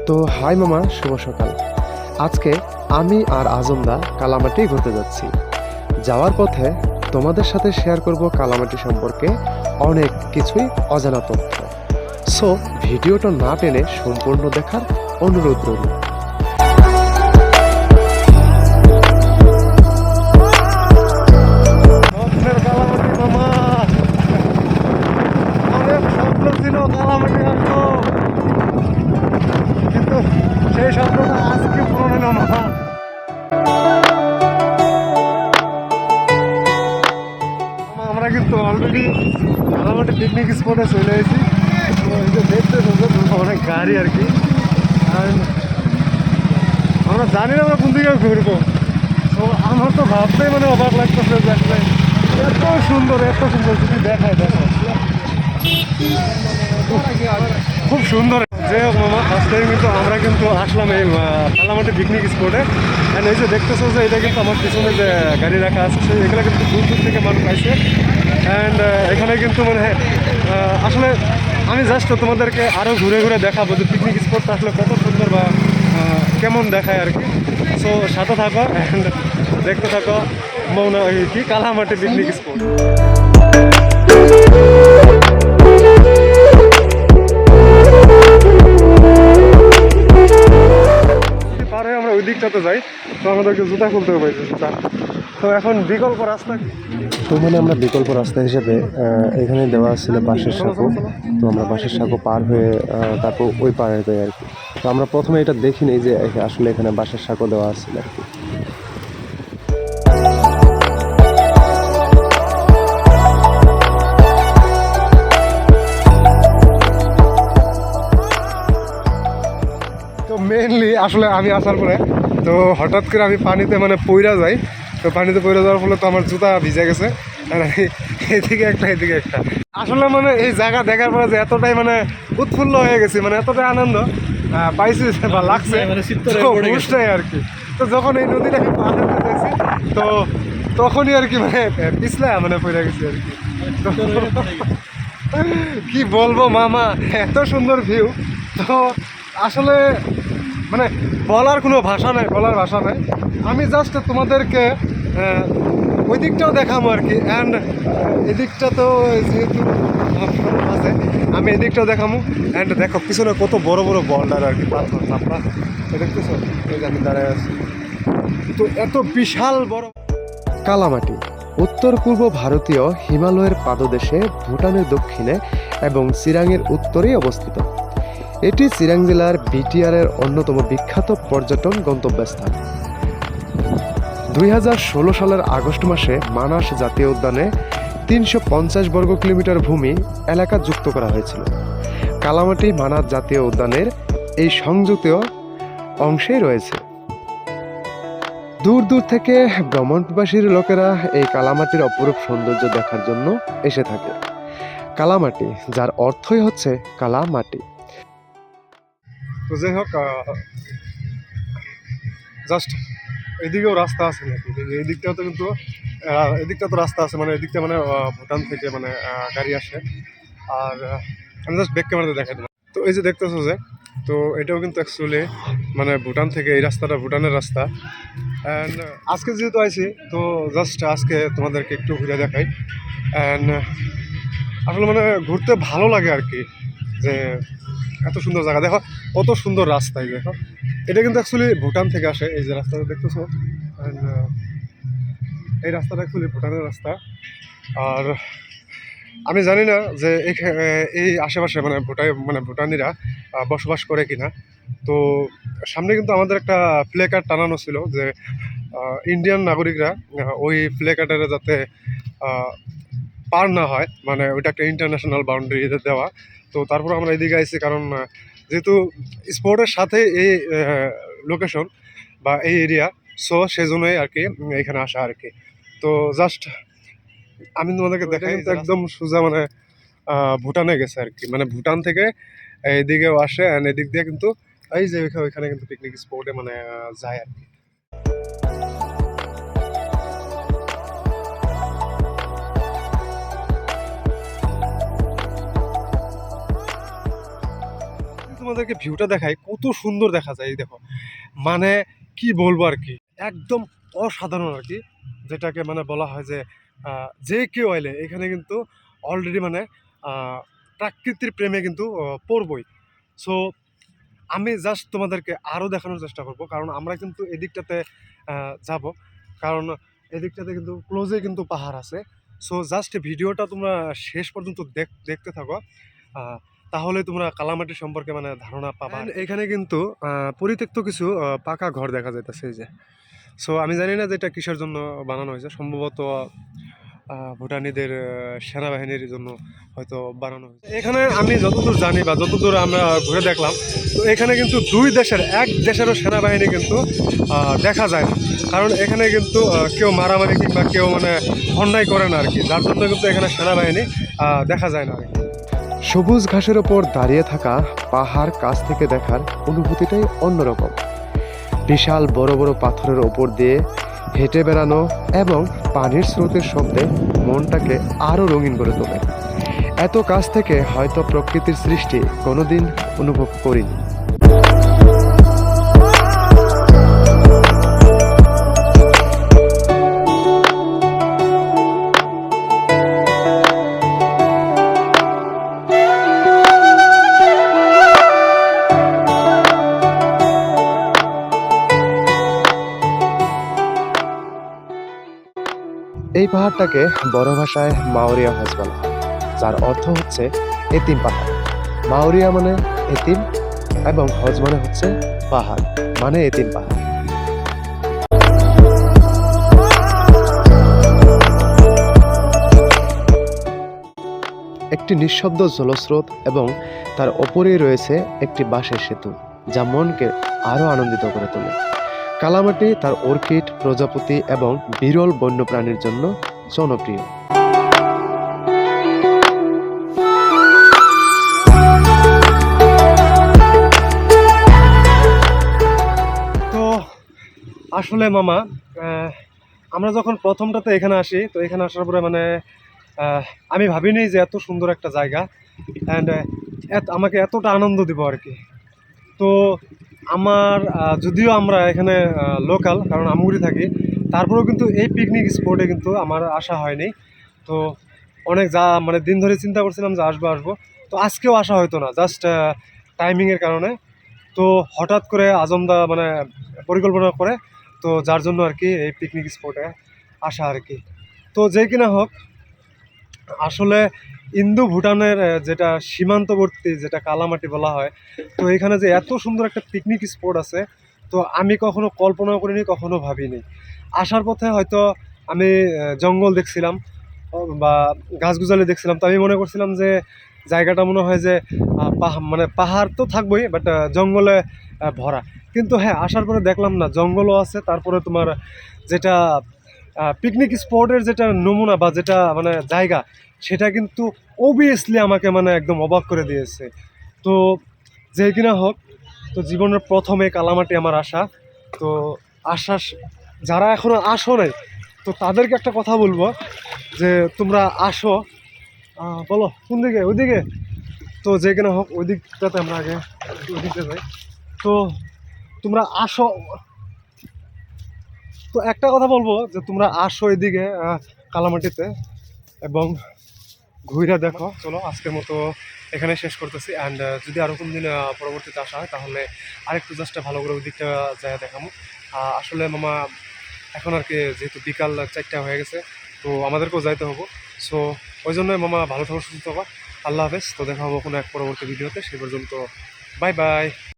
তো হাই মামা, শুভ সকাল। আজকে আমি আর আজমদা কালামাটি ঘুরতে যাচ্ছি। যাওয়ার পথে তোমাদের সাথে শেয়ার করব কালামাটি সম্পর্কে অনেক কিছুই অজানা তথ্য। সো ভিডিওটা না টেনে সম্পূর্ণ দেখার অনুরোধ রইল। কিন্তু সেই স্বপ্নটা আজকে পূরণ হলো মামা। আমরা কিন্তু অলরেডি কালামাটি পিকনিক স্পটে চলে এসেছি। দেখতে অনেক গাড়ি আর কি। আমরা জানি না আমরা কোন দিকে ঘুরবো। তো আমার তো ভাবতেই মানে অবাক লাগতেছে যে আসলে এত সুন্দর যদি দেখায় দেখো খুব সুন্দর। যে হোক মামা, ফার্স্ট টাইম কিন্তু আমরা কিন্তু আসলাম এই কালামাটি পিকনিক স্পটে। অ্যান্ড এই যে দেখতেছো যে এটা কিন্তু আমার পিছনে যে গাড়ি রাখা আছে এখানে কিন্তু দূর দূর থেকে মানুষ আসছে। অ্যান্ড এখানে কিন্তু মানে আসলে আমি জাস্ট তোমাদেরকে আরও ঘুরে ঘুরে দেখাবো যে পিকনিক স্পটটা আসলে কত সুন্দর বা কেমন দেখায় আর কি। সো সাথে থাকো অ্যান্ড দেখতে থাকো মৌনা কি কালামাটি পিকনিক স্পট। পার হয়ে আমরা ওই দিকটাতে যাই, তো আমাদেরকে জুতা খুলতে হবে জুতা। তো এখন বিকল্প রাস্তা তো মানে আমরা বিকল্প রাস্তা হিসেবে এখানে দেওয়া ছিল বাঁশের সাঁকো। তো আমরা বাঁশের সাঁকো পার হয়ে তারপর ওই পাড়ে যাই আর কি। তো আমরা প্রথমে এটা দেখিনি যে আসলে এখানে বাঁশের সাঁকো দেওয়া ছিল আর কি। তো মেনলি আসলে আমি আসার পরে তো হঠাৎ করে আমি পানিতে মানে পইরা যাই। তো পানিতে পইরা যাওয়ার ফলে তো আমার জুতা ভিজে গেছে। আর এদিকে একটা এদিকে একটা আসলে মানে এই জায়গা দেখার পরে যে এতটাই মানে উৎফুল্ল হয়ে গেছি, মানে এতটাই আনন্দ পাইছি বা লাগছে বুঝটাই আর কি। তো যখন এই নদীটাকে পার হতে গেছি তো তখনই আর কি মানে পিছলা মানে পইরা গেছি আর কি। কি বলবো মামা, এত সুন্দর ভিউ। তো আসলে মানে বলার ভাষা নাই। আমি জাস্ট তোমাদেরকে ওই দিকটাও দেখাবো আর কি। অ্যান্ড এদিকটা তো যেহেতু আছে আমি এদিকটাও দেখাবো। অ্যান্ড দেখো পিছনে কত বড় বড় বল্ডার আর কি, পাথর চাপড়া দেখতেছো, এই যে আমি দাঁড়ায় আছি। তো এত বিশাল বড় কালামাটি উত্তর পূর্ব ভারতীয় হিমালয়ের পাদদেশে ভুটানের দক্ষিণে এবং চিরাংয়ের উত্তরেই অবস্থিত। এটি চিরাং জেলার বিটিআরের অন্যতম বিখ্যাত পর্যটন গন্তব্যস্থান। 2016 সালের আগস্ট মাসে মানাস জাতীয় উদ্যানে 350 বর্গ কিলোমিটার ভূমি এলাকা যুক্ত করা হয়েছিল। কালামাটি মানাস জাতীয় উদ্যানের এই সংযুক্ত অংশেই রয়েছে। দূর দূর থেকে ভ্রমণ পিপাসীর লোকেরা এই কালামাটির অপরূপ সৌন্দর্য দেখার জন্য এসে থাকে। কালামাটি, যার অর্থই হচ্ছে কালা মাটি। তো যাই হোক, জাস্ট এদিকেও রাস্তা আছে নাকি, এই দিকটাও তো কিন্তু এদিকটা তো রাস্তা আছে, মানে এদিকটা মানে ভুটান থেকে মানে গাড়ি আসে। আর আমি জাস্ট ব্যাক ক্যামেরাতে দেখাই দেবো। তো এই যে দেখতেছো যে, তো এটাও কিন্তু অ্যাকচুয়ালি মানে ভুটান থেকে, এই রাস্তাটা ভুটানের রাস্তা। অ্যান্ড আজকে যেহেতু আইছি তো জাস্ট আজকে তোমাদেরকে একটু ঘুরে দেখাই। অ্যান্ড আসলে মানে ঘুরতে ভালো লাগে আর কি, যে এত সুন্দর জায়গা দেখো, কত সুন্দর রাস্তায় দেখো। এটা কিন্তু অ্যাকচুয়ালি ভুটান থেকে আসে, এই যে রাস্তাটা দেখতেছো। অ্যান্ড এই রাস্তাটা অ্যাকচুয়ালি ভুটানের রাস্তা। আর আমি জানি না যে এই আশেপাশে মানে ভুটানিরা বসবাস করে কিনা। তো সামনে কিন্তু আমাদের একটা প্লে কার্ড টানানো ছিল যে ইন্ডিয়ান নাগরিকরা ওই প্লে কার্ডের যাতে পার না হয়, মানে ওইটা একটা ইন্টারন্যাশনাল বাউন্ডারি দেওয়া। তো তারপর আমরা এদিকে আইছি, কারণ যেহেতু স্পোর্টের সাথে এই লোকেশন বা এই এরিয়া, সো সেজন্যই আর কি এখানে আসা আর কি। তো জাস্ট আমি তোমাদেরকে দেখাই, কিন্তু একদম সোজা মানে ভুটানে গেছে আর কি, মানে ভুটান থেকে এদিকেও আসে। অ্যান্ড এদিক দিয়ে কিন্তু এই যে ওইখানে কিন্তু পিকনিক স্পটে মানে যায় আর কি। তোমাদেরকে ভিউটা দেখাই, কত সুন্দর দেখা যায়। এই দেখো, মানে কি বলবো আর কি, একদম অসাধারণ আর কি, যেটাকে মানে বলা হয় যে যে কেউ এলে এখানে কিন্তু অলরেডি মানে প্রাকৃতির প্রেমে কিন্তু পড়বই। সো আমি জাস্ট তোমাদেরকে আরও দেখানোর চেষ্টা করব, কারণ আমরা কিন্তু এদিকটাতে যাব, কারণ এদিকটাতে কিন্তু ক্লোজে কিন্তু পাহাড় আছে। সো জাস্ট ভিডিওটা তোমরা শেষ পর্যন্ত দেখতে থাকো, তাহলে তোমরা কালামাটি সম্পর্কে মানে ধারণা পাবা। এখানে কিন্তু পরিত্যক্ত কিছু পাকা ঘর দেখা যাইতেছে এই যে। সো আমি জানি না যে এটা কিসের জন্য বানানো হয়েছে, সম্ভবত ভুটানিদের সেনাবাহিনীর জন্য হয়তো বানানো হয়েছে। এখানে আমি যতদূর জানি বা যতদূর আমরা ঘুরে দেখলাম, তো এখানে কিন্তু দুই দেশের, এক দেশেরও সেনাবাহিনী কিন্তু দেখা যায় না, কারণ এখানে কিন্তু কেউ মারামারি কিংবা কেউ মানে অন্যায় করে না আর কি, যার জন্য কিন্তু এখানে সেনাবাহিনী দেখা যায় না আর কি। সবুজ ঘাসের ওপর দাঁড়িয়ে থাকা পাহাড় কাছ থেকে দেখার অনুভূতিটাই অন্যরকম। বিশাল বড় বড় পাথরের ওপর দিয়ে হেঁটে বেড়ানো এবং পানির স্রোতের শব্দে মনটাকে আরও রঙিন করে তোলে। এত কাছ থেকে হয়তো প্রকৃতির সৃষ্টি কোনোদিন অনুভব করিনি। এই পাহাড়টাকে বড় ভাষায় মাওরিয়া হজ বলা হয়, যার অর্থ হচ্ছে এতিম পাহাড়। মাওরিয়া মানে এতিম এবং হজ মানে হচ্ছে পাহাড়, মানে এতিম পাহাড়। একটি নিঃশব্দ জলস্রোত এবং তার ওপরেই রয়েছে একটি বাঁশের সেতু, যা মনকে আরও আনন্দিত করে তোলে। কালামাটি তার অর্কিড, প্রজাপতি এবং বিরল বন্যপ্রাণীর জন্য জনপ্রিয়। তো আসলে মামা, আমরা যখন প্রথমটাতে এখানে আসি, তো এখানে আসার পরে মানে আমি ভাবিনি যে এত সুন্দর একটা জায়গা অ্যান্ড আমাকে এতটা আনন্দ দিব আর কি। তো আমার যদিও আমরা এখানে লোকাল, কারণ আমগুড়ি থাকি, তারপরেও কিন্তু এই পিকনিক স্পটে কিন্তু আমার আসা হয়নি। তো অনেক মানে দিন ধরে চিন্তা করছিলাম যে আসবো আসবো, তো আজকেও আসা হয়তো না, জাস্ট টাইমিংয়ের কারণে। তো হঠাৎ করে আজমদা মানে পরিকল্পনা করে, তো যার জন্য আর কি এই পিকনিক স্পটে আসা আর কি। তো যে কিনা হোক, আসলে ইন্দো ভুটানের যেটা সীমান্তবর্তী, যেটা কালামাটি বলা হয়, তো এখানে যে এত সুন্দর একটা পিকনিক স্পট আছে, তো আমি কখনো কল্পনাও করিনি, কখনো ভাবিনি। আসার পথে হয়তো আমি জঙ্গল দেখছিলাম বা গাছগুজালি দেখছিলাম, তো আমি মনে করছিলাম যে জায়গাটা মনে হয় যে মানে পাহাড় তো থাকবোই, বাট জঙ্গলে ভরা। কিন্তু হ্যাঁ, আসার পরে দেখলাম না, জঙ্গলও আছে, তারপরে তোমার যেটা পিকনিক স্পটের যেটা নমুনা বা যেটা মানে জায়গা, সেটা কিন্তু অবভিয়াসলি আমাকে মানে একদম অবাক করে দিয়েছে। তো যে কিনা হোক, তো জীবনের প্রথমে কালামাটি আমার আসা। তো আসা, যারা এখনো আসো নাই, তো তাদেরকে একটা কথা বলবো যে তোমরা আসো। বলো কোন দিকে? ওইদিকে? তো যে কিনা হোক, ওই দিকটাতে আমরা আগে ওই দিকটা যাই। তো তোমরা আসো। তো একটা কথা বলবো যে তোমরা আসো এদিকে কালামাটিতে এবং ঘুরে দেখো। চলো আজকের মতো এখানে শেষ করতেছি, অ্যান্ড যদি আরও কোন দিন পরবর্তীতে আসা হয়, তাহলে আরেকটু জাস্ট ভালো করে ওই দিকটা যায় দেখাবো। আসলে মামা এখন আর কি যেহেতু বিকাল 4টা হয়ে গেছে, তো আমাদেরকেও যাইতে হবো। সো ওই জন্যই মামা ভালো থাকো, সুস্থ থাকো। আল্লাহ হাফেজ। তো দেখা হবো কোনো এক পরবর্তী ভিডিওতে, সে পর্যন্ত বাই বাই।